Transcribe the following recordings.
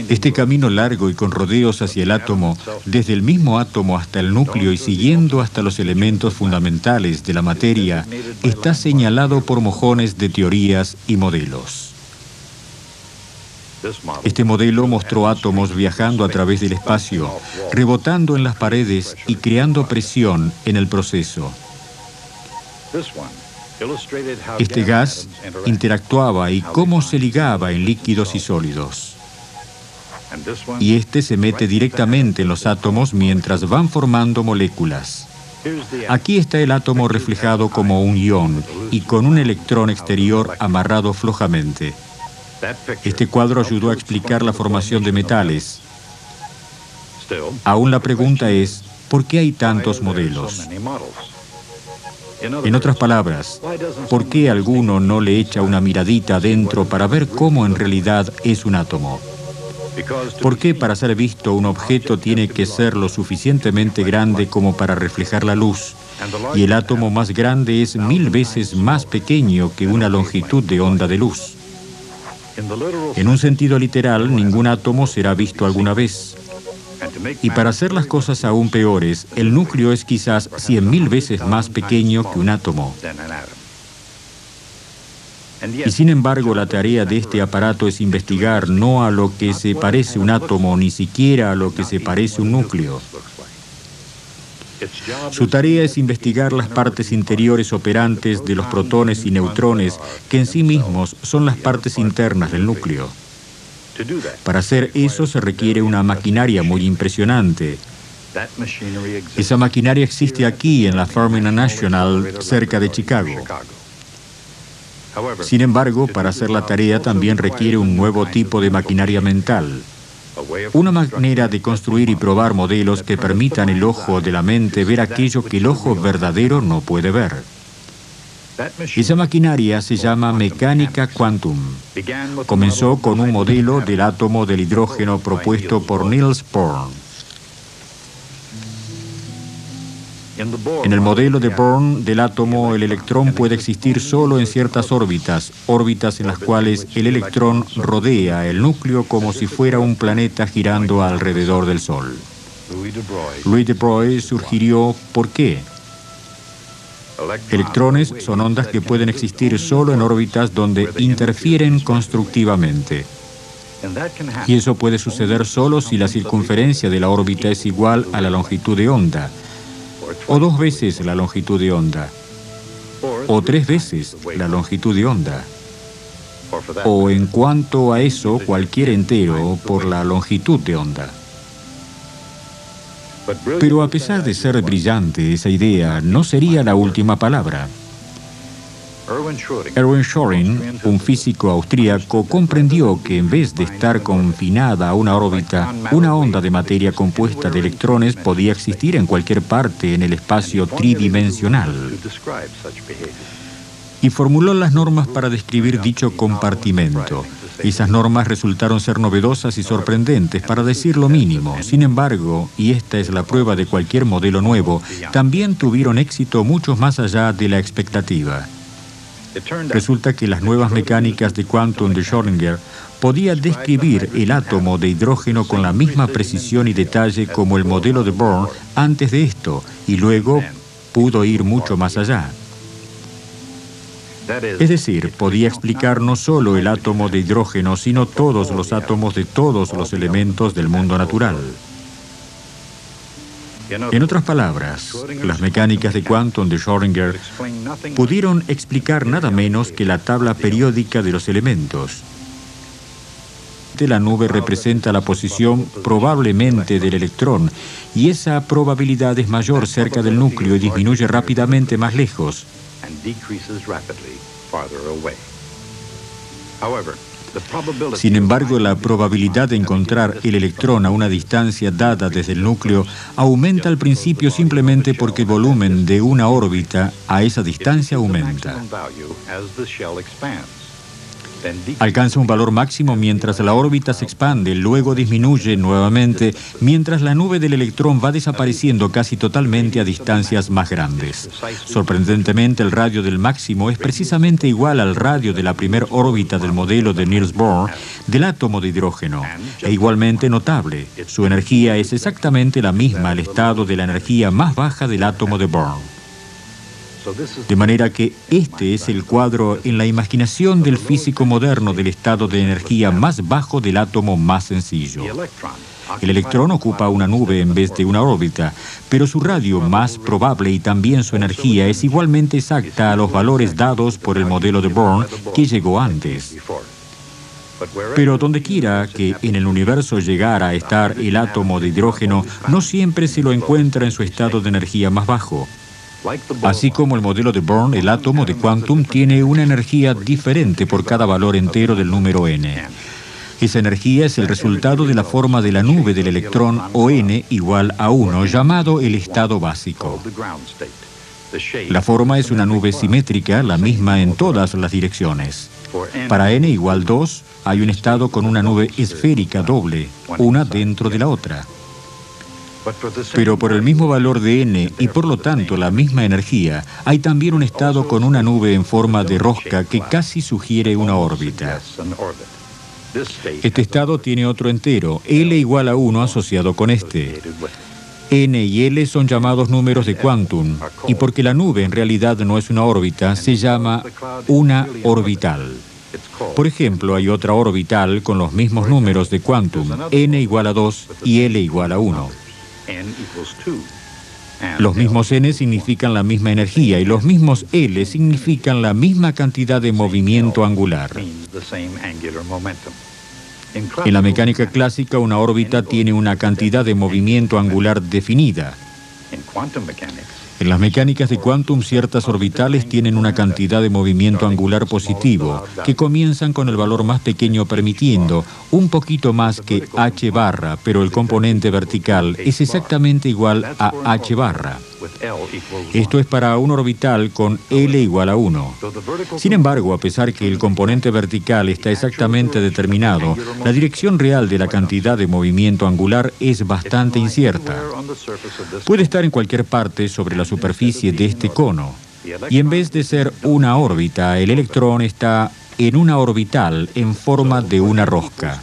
Este camino largo y con rodeos hacia el átomo, desde el mismo átomo hasta el núcleo y siguiendo hasta los elementos fundamentales de la materia, está señalado por mojones de teorías y modelos. Este modelo mostró átomos viajando a través del espacio, rebotando en las paredes y creando presión en el proceso. Este gas interactuaba y cómo se ligaba en líquidos y sólidos. Y este se mete directamente en los átomos mientras van formando moléculas. Aquí está el átomo reflejado como un ión y con un electrón exterior amarrado flojamente. Este cuadro ayudó a explicar la formación de metales. Aún la pregunta es, ¿por qué hay tantos modelos? En otras palabras, ¿por qué alguno no le echa una miradita adentro para ver cómo en realidad es un átomo? ¿Por qué para ser visto un objeto tiene que ser lo suficientemente grande como para reflejar la luz? Y el átomo más grande es 1000 veces más pequeño que una longitud de onda de luz. En un sentido literal, ningún átomo será visto alguna vez. Y para hacer las cosas aún peores, el núcleo es quizás 100.000 veces más pequeño que un átomo. Y sin embargo, la tarea de este aparato es investigar no a lo que se parece un átomo, ni siquiera a lo que se parece un núcleo. Su tarea es investigar las partes interiores operantes de los protones y neutrones, que en sí mismos son las partes internas del núcleo. Para hacer eso se requiere una maquinaria muy impresionante. Esa maquinaria existe aquí en la Fermi National, cerca de Chicago. Sin embargo, para hacer la tarea también requiere un nuevo tipo de maquinaria mental. Una manera de construir y probar modelos que permitan al ojo de la mente ver aquello que el ojo verdadero no puede ver. Esa maquinaria se llama mecánica quantum. Comenzó con un modelo del átomo del hidrógeno propuesto por Niels Bohr. En el modelo de Bohr del átomo, el electrón puede existir solo en ciertas órbitas en las cuales el electrón rodea el núcleo como si fuera un planeta girando alrededor del Sol. Louis de Broglie sugirió ¿por qué? Electrones son ondas que pueden existir solo en órbitas donde interfieren constructivamente. Y eso puede suceder solo si la circunferencia de la órbita es igual a la longitud de onda, o 2 veces la longitud de onda, o 3 veces la longitud de onda, o en cuanto a eso, cualquier entero por la longitud de onda. Pero a pesar de ser brillante, esa idea no sería la última palabra. Erwin Schrödinger, un físico austríaco, comprendió que en vez de estar confinada a una órbita, una onda de materia compuesta de electrones podía existir en cualquier parte en el espacio tridimensional. Y formuló las normas para describir dicho compartimento. Esas normas resultaron ser novedosas y sorprendentes, para decir lo mínimo. Sin embargo, y esta es la prueba de cualquier modelo nuevo, también tuvieron éxito mucho más allá de la expectativa. Resulta que las nuevas mecánicas de quantum de Schrödinger podían describir el átomo de hidrógeno con la misma precisión y detalle como el modelo de Bohr antes de esto, y luego pudo ir mucho más allá. Es decir, podía explicar no solo el átomo de hidrógeno, sino todos los átomos de todos los elementos del mundo natural. En otras palabras, las mecánicas de quantum de Schrödinger pudieron explicar nada menos que la tabla periódica de los elementos. La nube representa la posición probablemente del electrón, y esa probabilidad es mayor cerca del núcleo y disminuye rápidamente más lejos. Sin embargo, la probabilidad de encontrar el electrón a una distancia dada desde el núcleo aumenta al principio simplemente porque el volumen de una órbita a esa distancia aumenta. Alcanza un valor máximo mientras la órbita se expande, luego disminuye nuevamente, mientras la nube del electrón va desapareciendo casi totalmente a distancias más grandes. Sorprendentemente, el radio del máximo es precisamente igual al radio de la primera órbita del modelo de Niels Bohr del átomo de hidrógeno, e igualmente notable. Su energía es exactamente la misma al estado de la energía más baja del átomo de Bohr. De manera que este es el cuadro en la imaginación del físico moderno del estado de energía más bajo del átomo más sencillo. El electrón ocupa una nube en vez de una órbita, pero su radio más probable y también su energía es igualmente exacta a los valores dados por el modelo de Bohr que llegó antes. Pero dondequiera que en el universo llegara a estar el átomo de hidrógeno, no siempre se lo encuentra en su estado de energía más bajo. Así como el modelo de Bohr, el átomo de quantum tiene una energía diferente por cada valor entero del número n. Esa energía es el resultado de la forma de la nube del electrón o n igual a 1, llamado el estado básico. La forma es una nube simétrica, la misma en todas las direcciones. Para n igual 2, hay un estado con una nube esférica doble, una dentro de la otra. Pero por el mismo valor de n y por lo tanto la misma energía, hay también un estado con una nube en forma de rosca que casi sugiere una órbita. Este estado tiene otro entero, L igual a 1 asociado con este. N y L son llamados números de quantum, y porque la nube en realidad no es una órbita, se llama una orbital. Por ejemplo, hay otra orbital con los mismos números de quantum, N igual a 2 y L igual a 1. Los mismos n significan la misma energía y los mismos L significan la misma cantidad de movimiento angular. En la mecánica clásica, una órbita tiene una cantidad de movimiento angular definida. En las mecánicas de quantum, ciertas orbitales tienen una cantidad de movimiento angular positivo, que comienzan con el valor más pequeño permitiendo un poquito más que h barra, pero el componente vertical es exactamente igual a h barra. Esto es para un orbital con L igual a 1. Sin embargo, a pesar que el componente vertical está exactamente determinado, la dirección real de la cantidad de movimiento angular es bastante incierta. Puede estar en cualquier parte sobre la superficie de este cono, y en vez de ser una órbita, el electrón está en una orbital en forma de una rosca.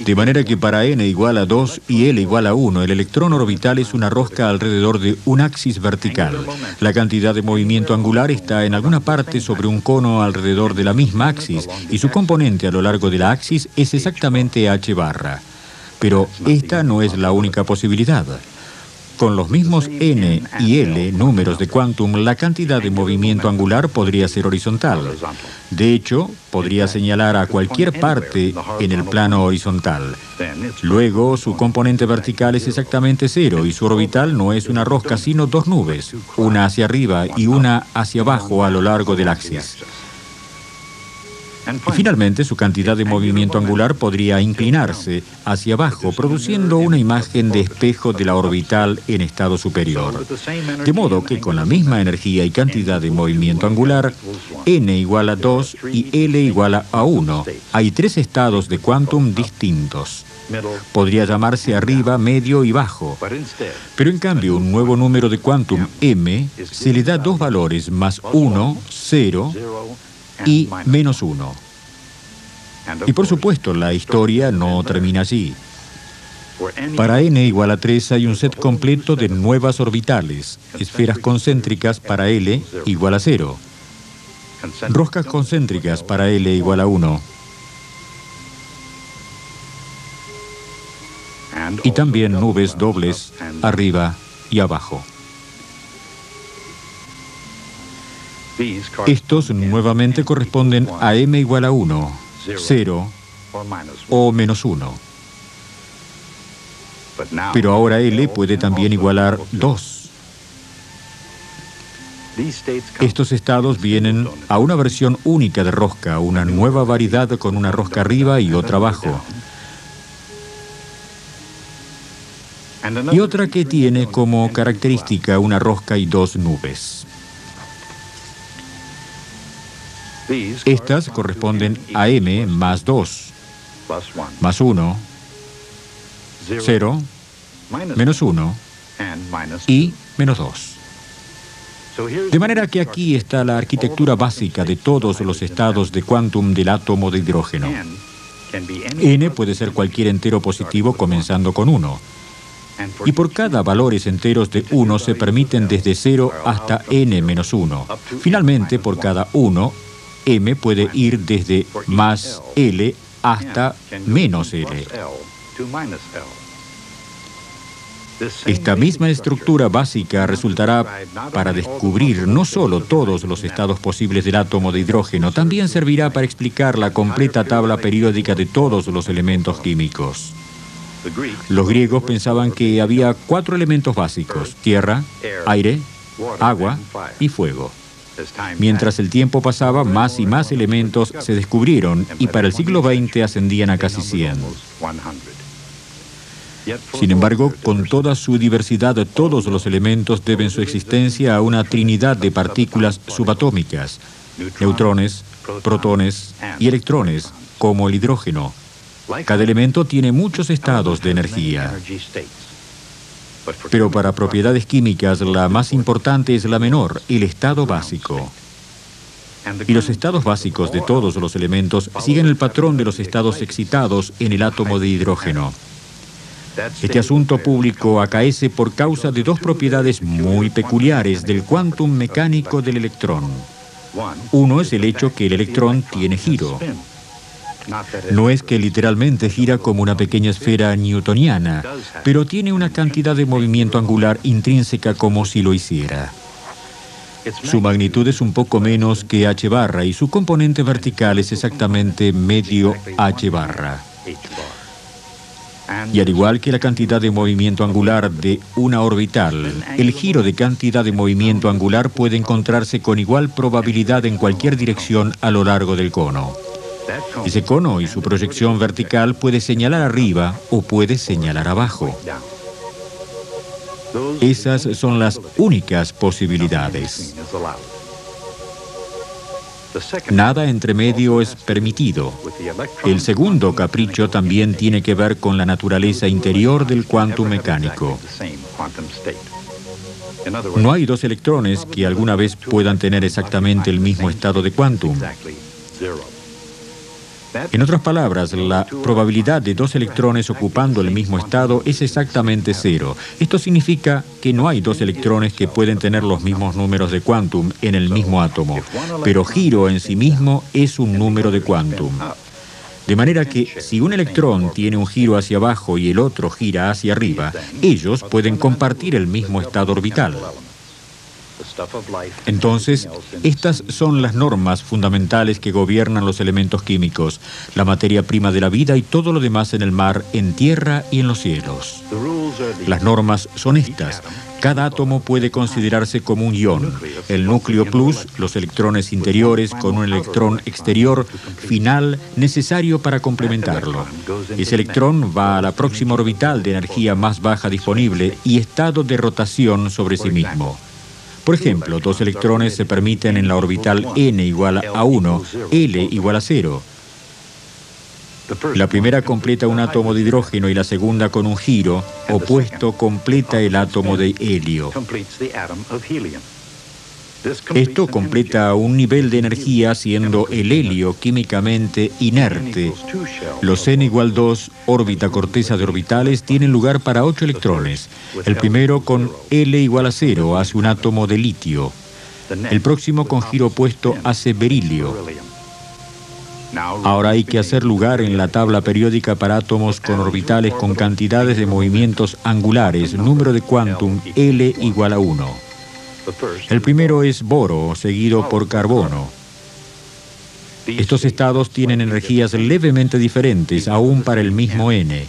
De manera que para n igual a 2 y L igual a 1, el electrón orbital es una rosca alrededor de un axis vertical. La cantidad de movimiento angular está en alguna parte sobre un cono alrededor de la misma axis, y su componente a lo largo de la axis es exactamente h barra. Pero esta no es la única posibilidad. Con los mismos n y L, números de quantum, la cantidad de movimiento angular podría ser horizontal. De hecho, podría señalar a cualquier parte en el plano horizontal. Luego, su componente vertical es exactamente 0 y su orbital no es una rosca, sino dos nubes, una hacia arriba y una hacia abajo a lo largo del axis. Y finalmente, su cantidad de movimiento angular podría inclinarse hacia abajo, produciendo una imagen de espejo de la orbital en estado superior. De modo que con la misma energía y cantidad de movimiento angular, n igual a 2 y L igual a 1, hay tres estados de quantum distintos. Podría llamarse arriba, medio y bajo. Pero en cambio, un nuevo número de quantum, m, se le da dos valores, más 1, 0, y menos 1. Y por supuesto, la historia no termina allí. Para n igual a 3 hay un set completo de nuevas orbitales, esferas concéntricas para L igual a 0, roscas concéntricas para L igual a 1, y también nubes dobles arriba y abajo. Estos nuevamente corresponden a m igual a 1, 0 o menos 1. Pero ahora L puede también igualar 2. Estos estados vienen a una versión única de rosca, una nueva variedad con una rosca arriba y otra abajo. Y otra que tiene como característica una rosca y dos nubes. Estas corresponden a m más 2, más 1, 0, menos 1 y menos 2. De manera que aquí está la arquitectura básica de todos los estados de quantum del átomo de hidrógeno. N puede ser cualquier entero positivo comenzando con 1. Y por cada valores enteros de 1 se permiten desde 0 hasta n menos 1. Finalmente, por cada 1, m puede ir desde más L hasta menos L. Esta misma estructura básica resultará para descubrir no solo todos los estados posibles del átomo de hidrógeno, también servirá para explicar la completa tabla periódica de todos los elementos químicos. Los griegos pensaban que había 4 elementos básicos: tierra, aire, agua y fuego. Mientras el tiempo pasaba, más y más elementos se descubrieron y para el siglo XX ascendían a casi 100. Sin embargo, con toda su diversidad, todos los elementos deben su existencia a una trinidad de partículas subatómicas: neutrones, protones y electrones, como el hidrógeno. Cada elemento tiene muchos estados de energía. Pero para propiedades químicas, la más importante es la menor, el estado básico. Y los estados básicos de todos los elementos siguen el patrón de los estados excitados en el átomo de hidrógeno. Este asunto público acaece por causa de 2 propiedades muy peculiares del quantum mecánico del electrón. Uno es el hecho que el electrón tiene giro. No es que literalmente gira como una pequeña esfera newtoniana, pero tiene una cantidad de movimiento angular intrínseca como si lo hiciera. Su magnitud es un poco menos que h barra y su componente vertical es exactamente medio h barra. Y al igual que la cantidad de movimiento angular de una orbital, el giro de cantidad de movimiento angular puede encontrarse con igual probabilidad en cualquier dirección a lo largo del cono. Ese cono y su proyección vertical puede señalar arriba o puede señalar abajo. Esas son las únicas posibilidades. Nada entre medio es permitido. El segundo capricho también tiene que ver con la naturaleza interior del quantum mecánico. No hay 2 electrones que alguna vez puedan tener exactamente el mismo estado de quantum. En otras palabras, la probabilidad de 2 electrones ocupando el mismo estado es exactamente 0. Esto significa que no hay 2 electrones que pueden tener los mismos números de quantum en el mismo átomo, pero giro en sí mismo es un número de quantum. De manera que si un electrón tiene un giro hacia abajo y el otro gira hacia arriba, ellos pueden compartir el mismo estado orbital. Entonces, estas son las normas fundamentales que gobiernan los elementos químicos, la materia prima de la vida y todo lo demás en el mar, en tierra y en los cielos. Las normas son estas. Cada átomo puede considerarse como un ion. El núcleo plus, los electrones interiores con un electrón exterior final necesario para complementarlo. Ese electrón va a la próxima orbital de energía más baja disponible y estado de rotación sobre sí mismo. Por ejemplo, 2 electrones se permiten en la orbital n igual a 1, L igual a 0. La primera completa un átomo de hidrógeno y la segunda, con un giro opuesto, completa el átomo de helio. Esto completa un nivel de energía siendo el helio químicamente inerte. Los n igual 2, órbita corteza de orbitales, tienen lugar para 8 electrones. El primero, con L igual a 0, hace un átomo de litio. El próximo, con giro opuesto, hace berilio. Ahora hay que hacer lugar en la tabla periódica para átomos con orbitales con cantidades de movimientos angulares, número de quantum L igual a 1. El primero es boro, seguido por carbono. Estos estados tienen energías levemente diferentes, aún para el mismo N.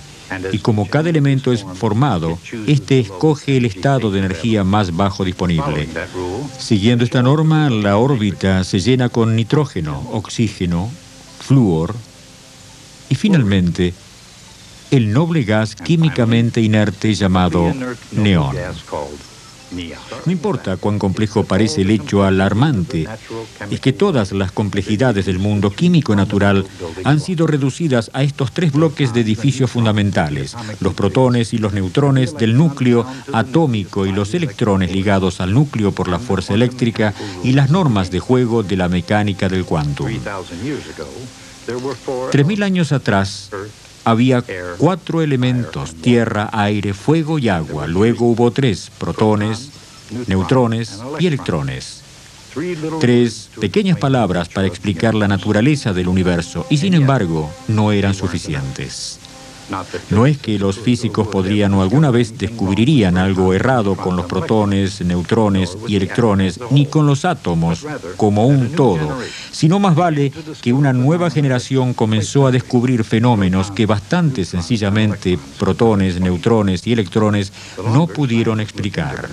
Y como cada elemento es formado, este escoge el estado de energía más bajo disponible. Siguiendo esta norma, la órbita se llena con nitrógeno, oxígeno, flúor y finalmente el noble gas químicamente inerte llamado neón. No importa cuán complejo parece el hecho alarmante, es que todas las complejidades del mundo químico natural han sido reducidas a estos tres bloques de edificios fundamentales: los protones y los neutrones del núcleo atómico y los electrones ligados al núcleo por la fuerza eléctrica y las normas de juego de la mecánica del quantum. 3000 años atrás, había 4 elementos: tierra, aire, fuego y agua. Luego hubo 3: protones, neutrones y electrones. 3 pequeñas palabras para explicar la naturaleza del universo, y sin embargo, no eran suficientes. No es que los físicos podrían o alguna vez descubrirían algo errado con los protones, neutrones y electrones, ni con los átomos como un todo, sino más vale que una nueva generación comenzó a descubrir fenómenos que bastante sencillamente protones, neutrones y electrones no pudieron explicar.